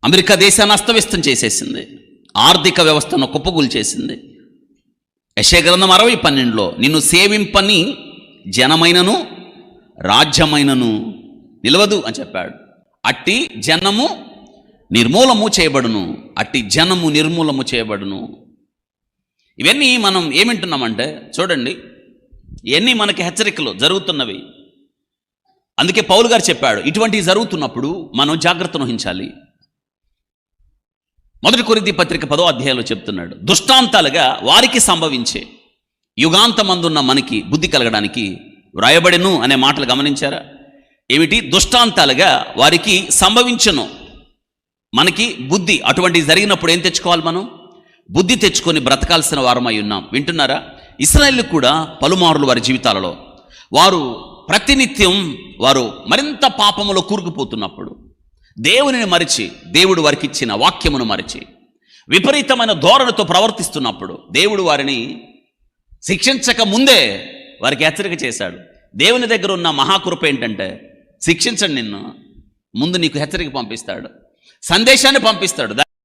America దేశాన్ని అస్తవ్యస్తం చేసేసింది, ఆర్థిక వ్యవస్థను కుప్పగూలు చేసింది. యెషయా గ్రంథం 60:12 నిన్ను సేవింపని జనమైనను రాజ్యమైనను నిలవదు అని చెప్పాడు. అట్టి జనము నిర్మూలము చేయబడును, అట్టి జనము నిర్మూలము చేయబడును. ఇవన్నీ మనం ఏమింటున్నామంటే చూడండి, ఇవన్నీ మనకి హెచ్చరికలు జరుగుతున్నవి. అందుకే పౌలు గారు చెప్పాడు, ఇటువంటివి జరుగుతున్నప్పుడు మనం జాగ్రత్తను వహించాలి. 1 కొరింథీ పత్రిక 10వ అధ్యాయంలో చెప్తున్నాడు, దుష్టాంతాలుగా వారికి సంభవించే యుగాంతమందున్న మనకి బుద్ధి కలగడానికి వ్రాయబడెను అనే మాటలు గమనించారా? ఏమిటి? దుష్టాంతాలుగా వారికి సంభవించను మనకి బుద్ధి. అటువంటి జరిగినప్పుడు ఏం తెచ్చుకోవాలి? మనం బుద్ధి తెచ్చుకొని బ్రతకాల్సిన వారమై ఉన్నాం. వింటున్నారా? ఇశ్రాయేలు కూడా పలుమారులు వారి జీవితాలలో వారు ప్రతినిత్యం వారు మరింత పాపములో కూరుకుపోతున్నప్పుడు, దేవునిని మరిచి, దేవుడు వారికి ఇచ్చిన వాక్యమును మరిచి విపరీతమైన ధోరణితో ప్రవర్తిస్తున్నప్పుడు దేవుడు వారిని శిక్షించక ముందే వారికి హెచ్చరిక చేశాడు. దేవుని దగ్గర ఉన్న మహాకృప ఏంటంటే, శిక్షించండి, నిన్ను ముందు నీకు హెచ్చరిక పంపిస్తాడు, సందేశాన్ని పంపిస్తాడు.